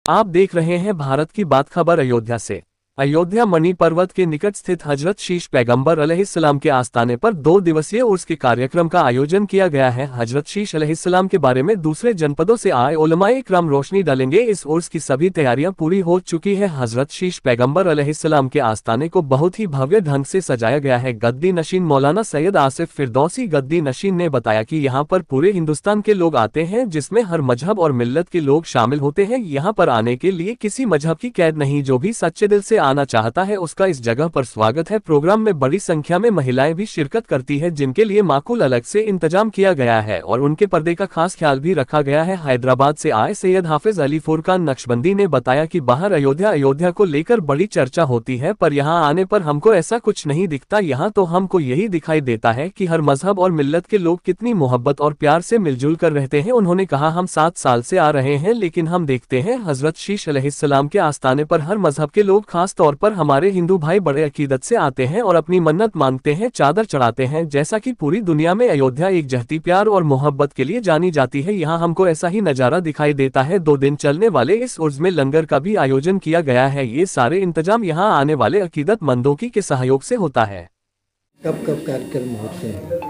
आप देख रहे हैं भारत की बात खबर अयोध्या से। अयोध्या मणि पर्वत के निकट स्थित हजरत शीश पैगंबर अलैहिस्सलाम के आस्थाने पर 2 दिवसीय उर्स के कार्यक्रम का आयोजन किया गया है। हजरत शीश अलैहिस्सलाम के बारे में दूसरे जनपदों से आए उलमाए इकराम रोशनी डालेंगे। इस उर्स की सभी तैयारियां पूरी हो चुकी है। हजरत शीश पैगंबर अलैहिस्सलाम के आस्थाने को बहुत ही भव्य ढंग से सजाया गया है। गद्दी नशीन मौलाना सैयद आसिफ फिरदौसी गद्दी नशीन ने बताया कि यहाँ पर पूरे हिंदुस्तान के लोग आते हैं, जिसमें हर मजहब और मिल्लत के लोग शामिल होते हैं। यहाँ पर आने के लिए किसी मजहब की कैद नहीं, जो भी सच्चे दिल से आना चाहता है उसका इस जगह पर स्वागत है। प्रोग्राम में बड़ी संख्या में महिलाएं भी शिरकत करती है, जिनके लिए माकूल अलग से इंतजाम किया गया है और उनके पर्दे का खास ख्याल भी रखा गया है। हैदराबाद से आए सैयद हाफिज अली फुरकान नक्शबंदी ने बताया कि बाहर अयोध्या को लेकर बड़ी चर्चा होती है, पर यहाँ आने पर हमको ऐसा कुछ नहीं दिखता। यहाँ तो हमको यही दिखाई देता है कि हर मजहब और मिल्लत के लोग कितनी मोहब्बत और प्यार से मिलजुल कर रहते हैं। उन्होंने कहा, हम 7 साल से आ रहे हैं, लेकिन हम देखते हैं हजरत शीश अलैहिस्सलाम के आस्थाने पर हर मजहब के लोग, खास तौर पर हमारे हिंदू भाई बड़े अकीदत से आते हैं और अपनी मन्नत मांगते हैं, चादर चढ़ाते हैं। जैसा कि पूरी दुनिया में अयोध्या एक जहती प्यार और मोहब्बत के लिए जानी जाती है, यहाँ हमको ऐसा ही नजारा दिखाई देता है। 2 दिन चलने वाले इस उर्स में लंगर का भी आयोजन किया गया है। ये सारे इंतजाम यहाँ आने वाले अकीदतमंदों की के सहयोग से होता है। कब कब कार्यक्रम होते हैं?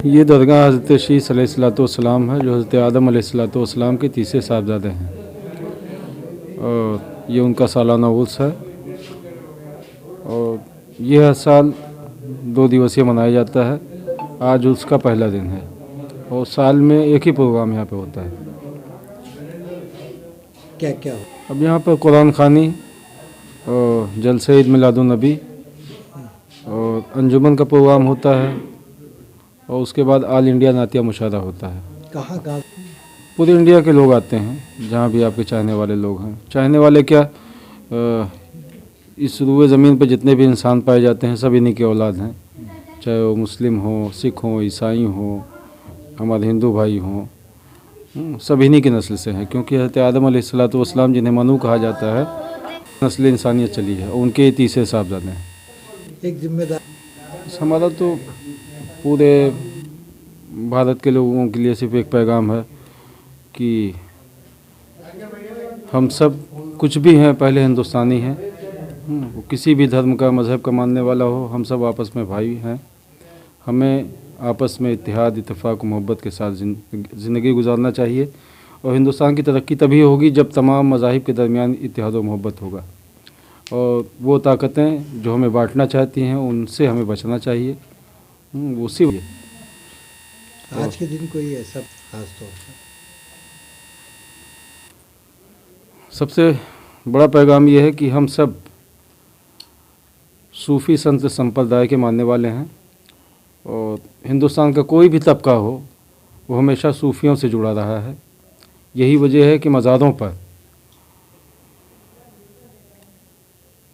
ये दरगाह हज़रत शीश अलैहिस्सलाम है, जो हज़रत आदम अलैहिस्सलाम के तीसरे साहबजादे हैं, और ये उनका सालाना उर्स है। और ये हर साल 2 दिवसीय मनाया जाता है। आज उर्स का पहला दिन है और साल में एक ही प्रोग्राम यहाँ पे होता है। क्या क्या हो? अब यहाँ पर कुरान खानी और जलसे ईद मिलादुन नबी और अंजुमन का प्रोग्राम होता है, और उसके बाद ऑल इंडिया नातिया मुशायरा होता है। कहाँ कहाँ? पूरे इंडिया के लोग आते हैं, जहाँ भी आपके चाहने वाले लोग हैं। चाहने वाले क्या, इस रुए ज़मीन पर जितने भी इंसान पाए जाते हैं सब इन्हीं के औलाद हैं, चाहे वो मुस्लिम हो, सिख हो, ईसाई हो, हमारे हिंदू भाई हों, सब इन्हीं की नस्ल से हैं। क्योंकि हज़रत आदम अलैहिस्सलाम जिन्हें मनु कहा जाता है, नस्ल इंसानियत चली है, उनके तीसरे साहबजादे हैं। एक जिम्मेदार हमारा तो पूरे भारत के लोगों के लिए सिर्फ एक पैगाम है कि हम सब कुछ भी हैं, पहले हिंदुस्तानी हैं। किसी भी धर्म का, मज़हब का मानने वाला हो, हम सब आपस में भाई हैं। हमें आपस में इत्तेहाद, इत्तेफाक, मोहब्बत के साथ ज़िंदगी गुजारना चाहिए। और हिंदुस्तान की तरक्की तभी होगी जब तमाम मज़ाहिब के दरमियान इत्तेहाद और मोहब्बत होगा। और वो ताकतें जो हमें बांटना चाहती हैं, उनसे हमें बचना चाहिए। उसी आज के दिन कोई ऐसा खास तौर पर सबसे बड़ा पैगाम ये है कि हम सब सूफ़ी संत संप्रदाय के मानने वाले हैं, और हिंदुस्तान का कोई भी तबका हो वो हमेशा सूफ़ियों से जुड़ा रहा है। यही वजह है कि मज़ारों पर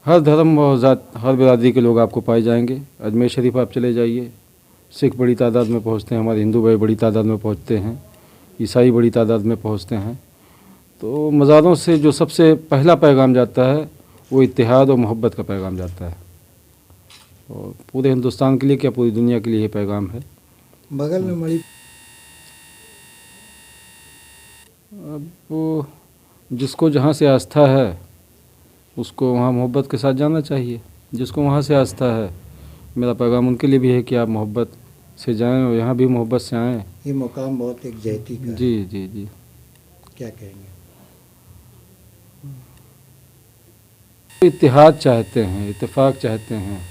हर धर्म और ज़ात, हर बिरादरी के लोग आपको पाए जाएंगे। अजमेर शरीफ आप चले जाइए, सिख बड़ी तादाद में पहुंचते हैं, हमारे हिंदू भाई बड़ी तादाद में पहुंचते हैं, ईसाई बड़ी तादाद में पहुंचते हैं। तो मज़ारों से जो सबसे पहला पैगाम जाता है वो इत्तेहाद और मोहब्बत का पैगाम जाता है। और पूरे हिंदुस्तान के लिए क्या, पूरी दुनिया के लिए ये पैगाम है। बगल में मणि, अब वो जिसको जहाँ से आस्था है उसको वहाँ मोहब्बत के साथ जाना चाहिए। जिसको वहाँ से आस्था है, मेरा पैगाम उनके लिए भी है कि आप मोहब्बत से जाएं और यहाँ भी मोहब्बत से आएँ। ये मुकाम बहुत एक जहती का है। जी जी जी। क्या कहेंगे? इत्तेहाद चाहते हैं, इत्तेफाक चाहते हैं।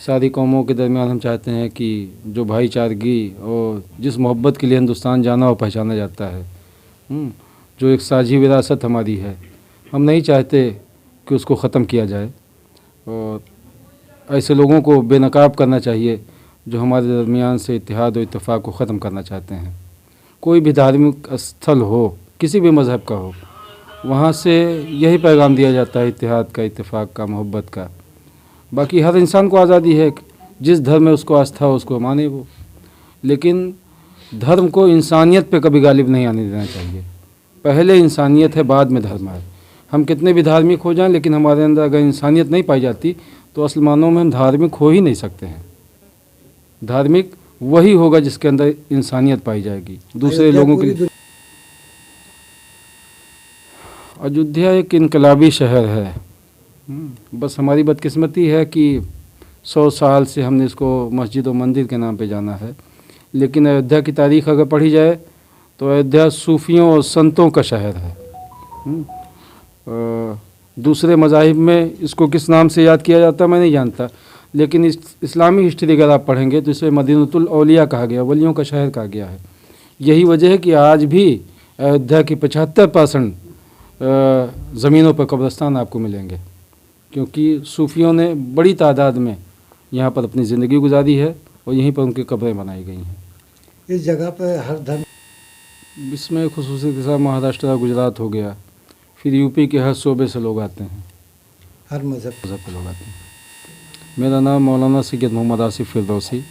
सारी कौमों के दरमियान हम चाहते हैं कि जो भाईचारगी और जिस मोहब्बत के लिए हिंदुस्तान जाना और पहचाना जाता है, जो एक साझी विरासत हमारी है, हम नहीं चाहते कि उसको ख़त्म किया जाए। और ऐसे लोगों को बेनकाब करना चाहिए जो हमारे दरमियान से इत्तेहाद और इत्तेफाक को ख़त्म करना चाहते हैं। कोई भी धार्मिक स्थल हो, किसी भी मज़हब का हो, वहाँ से यही पैगाम दिया जाता है, इत्तेहाद का, इत्तेफाक का, मोहब्बत का। बाकी हर इंसान को आज़ादी है, जिस धर्म में उसको आस्था हो उसको माने वो, लेकिन धर्म को इंसानियत पे कभी गालिब नहीं आने देना चाहिए। पहले इंसानियत है, बाद में धर्म है। हम कितने भी धार्मिक हो जाएं, लेकिन हमारे अंदर अगर इंसानियत नहीं पाई जाती तो असल मानों में हम धार्मिक हो ही नहीं सकते हैं। धार्मिक वही होगा जिसके अंदर इंसानियत पाई जाएगी दूसरे लोगों के लिए। अयोध्या एक इनकलाबी शहर है। बस हमारी बदकिस्मती है कि 100 साल से हमने इसको मस्जिद और मंदिर के नाम पे जाना है, लेकिन अयोध्या की तारीख़ अगर पढ़ी जाए तो अयोध्या सूफियों और संतों का शहर है। दूसरे मज़ाहिब में इसको किस नाम से याद किया जाता है मैं नहीं जानता, लेकिन इस्लामी हिस्ट्री अगर आप पढ़ेंगे तो इसे मदीनतुल औलिया कहा गया, वलियों का शहर कहा गया है। यही वजह है कि आज भी अयोध्या की 75% ज़मीनों पर कब्रिस्तान आपको मिलेंगे, क्योंकि सूफियों ने बड़ी तादाद में यहाँ पर अपनी ज़िंदगी गुजारी है और यहीं पर उनकी कब्रें बनाई गई हैं। इस जगह पर हर धर्म, इसमें खुसूसी के साथ महाराष्ट्र गुजरात हो गया, फिर यूपी के हर सूबे से लोग आते हैं, हर मज़हब के लोग आते हैं। मेरा नाम मौलाना सैयद मोहम्मद आसिफ फिरदौसी,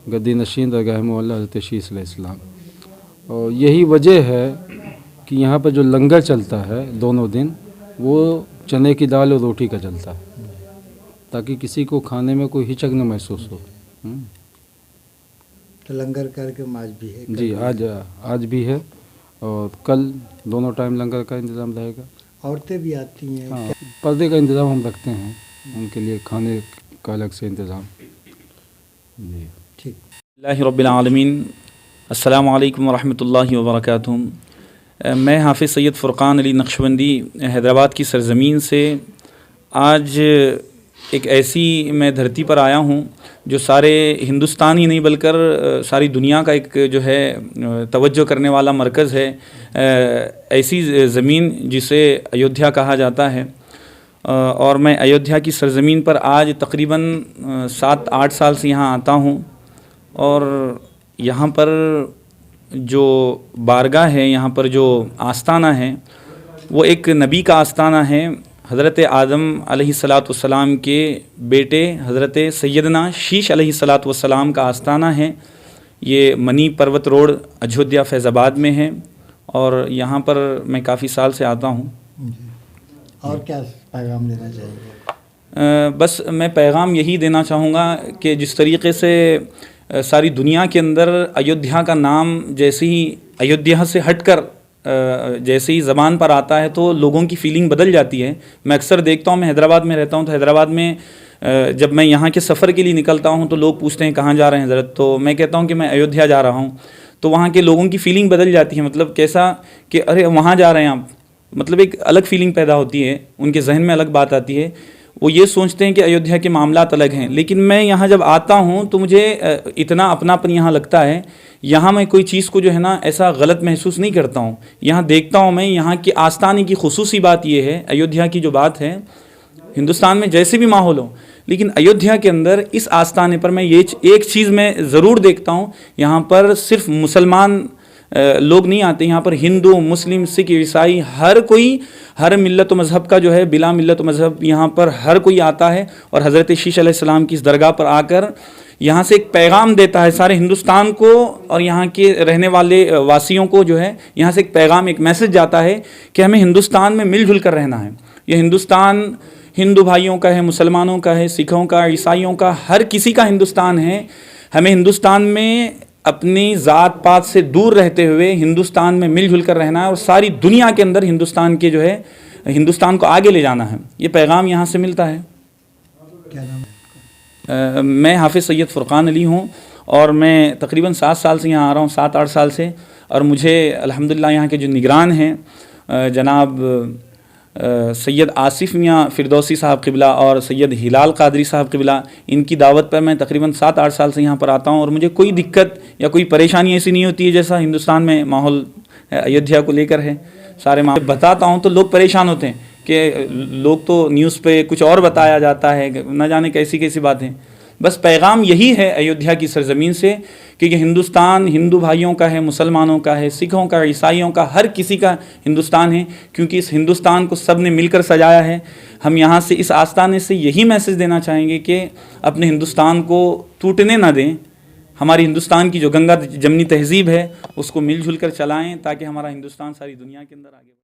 गद्दी नशीन दरगाह मौला हज़रत शीश अलैहिस्सलाम। और यही वजह है कि यहाँ पर जो लंगर चलता है दोनों दिन, वो चने की दाल और रोटी का चलता है, ताकि किसी को खाने में कोई हिचक न महसूस हो। तो लंगर कार्यक्रम आज भी है? जी, आज भी है और कल दोनों टाइम लंगर का इंतज़ाम रहेगा। औरतें भी आती हैं? हाँ, पर्दे का इंतज़ाम हम रखते हैं, उनके लिए खाने का अलग से इंतज़ाम। जी ठीक। रब्बिल आलमीन, अस्सलामु अलैकुम वरहमतुल्लाहि वबरकातुहू। मैं हाफिज़ सैयद फ़ुरक़ान अली नक्शबंदी हैदराबाद की सरज़मीन से आज एक ऐसी मैं धरती पर आया हूँ जो सारे हिंदुस्तान ही नहीं बल्कि सारी दुनिया का एक जो है तवज्जो करने वाला मरकज़ है। ऐसी ज़मीन जिसे अयोध्या कहा जाता है, और मैं अयोध्या की सरज़मीन पर आज तकरीबन 7-8 साल से यहाँ आता हूँ। और यहाँ पर जो बारगाह है, यहाँ पर जो आस्ताना है, वो एक नबी का आस्ताना है। हज़रत आदम अलैहिस्सलाम के बेटे हज़रत सैयदना शीश अलैहिस्सलाम का आस्ताना है। ये मनी पर्वत रोड अयोध्या फैज़ाबाद में है और यहाँ पर मैं काफ़ी साल से आता हूँ। और क्या पैगाम देना चाहिए? बस मैं पैगाम यही देना चाहूँगा कि जिस तरीक़े से सारी दुनिया के अंदर अयोध्या का नाम जैसे ही अयोध्या से हटकर जैसे ही ज़बान पर आता है तो लोगों की फ़ीलिंग बदल जाती है। मैं अक्सर देखता हूँ, मैं हैदराबाद में रहता हूँ, तो हैदराबाद में जब मैं यहाँ के सफ़र के लिए निकलता हूँ तो लोग पूछते हैं कहाँ जा रहे हैं हज़रत, तो मैं कहता हूँ कि मैं अयोध्या जा रहा हूँ। तो वहाँ के लोगों की फ़ीलिंग बदल जाती है, मतलब कैसा कि अरे वहाँ जा रहे हैं आप, मतलब एक अलग फ़ीलिंग पैदा होती है, उनके जहन में अलग बात आती है। वो ये सोचते हैं कि अयोध्या के मामलात अलग हैं। लेकिन मैं यहाँ जब आता हूँ तो मुझे इतना अपनापन यहाँ लगता है। यहाँ मैं कोई चीज़ को जो है ना ऐसा गलत महसूस नहीं करता हूँ। यहाँ देखता हूँ मैं, यहाँ की आस्थाने की खुसूसी बात ये है, अयोध्या की जो बात है, हिंदुस्तान में जैसे भी माहौल हो, लेकिन अयोध्या के अंदर इस आस्थाने पर मैं ये एक चीज़ मैं ज़रूर देखता हूँ, यहाँ पर सिर्फ मुसलमान लोग नहीं आते, यहाँ पर हिंदू, मुस्लिम, सिख, ईसाई, हर कोई, हर मिल्लत व मज़हब का जो है, बिला मिल्लत व मज़हब यहाँ पर हर कोई आता है और हज़रत शीश अलैहिस्सलाम की इस दरगाह पर आकर यहाँ से एक पैगाम देता है सारे हिंदुस्तान को और यहाँ के रहने वाले वासियों को। जो है यहाँ से एक पैगाम, एक मैसेज जाता है कि हमें हिंदुस्तान में मिलजुल कर रहना है। ये हिंदुस्तान हिंदू भाइयों का है, मुसलमानों का है, सिखों का, ईसाइयों का, हर किसी का हिंदुस्तान है। हमें हिंदुस्तान में अपनी ज़ात पात से दूर रहते हुए हिंदुस्तान में मिलजुल कर रहना है और सारी दुनिया के अंदर हिंदुस्तान के जो है, हिंदुस्तान को आगे ले जाना है। ये पैगाम यहाँ से मिलता है। क्या नाम है? मैं हाफिज़ सैयद फ़ुरक़ान अली हूँ और मैं तकरीबन 7 साल से यहाँ आ रहा हूँ, 7-8 साल से। और मुझे अल्हम्दुलिल्लाह यहाँ के जो निगरान हैं जनाब सैयद आसिफ मियाँ फ़िरदौसी साहब क़िबला और सैयद हिलाल क़ादरी साहब क़िबला, इनकी दावत पर मैं तकरीबन 7-8 साल से यहाँ पर आता हूँ और मुझे कोई दिक्कत या कोई परेशानी ऐसी नहीं होती है जैसा हिंदुस्तान में माहौल अयोध्या को लेकर है। सारे मामले बताता हूँ तो लोग परेशान होते हैं कि लोग तो न्यूज़ पे कुछ और बताया जाता है, न जाने कैसी कैसी बातें। बस पैगाम यही है अयोध्या की सरज़मीन से कि ये हिंदुस्तान हिंदू भाइयों का है, मुसलमानों का है, सिखों का, ईसाइयों का, हर किसी का हिंदुस्तान है, क्योंकि इस हिंदुस्तान को सब ने मिलकर सजाया है। हम यहाँ से इस आस्थाने से यही मैसेज देना चाहेंगे कि अपने हिंदुस्तान को टूटने ना दें। हमारी हिंदुस्तान की जो गंगा जमनी तहज़ीब है उसको मिलजुल कर चलाएँ ताकि हमारा हिंदुस्तान सारी दुनिया के अंदर आगे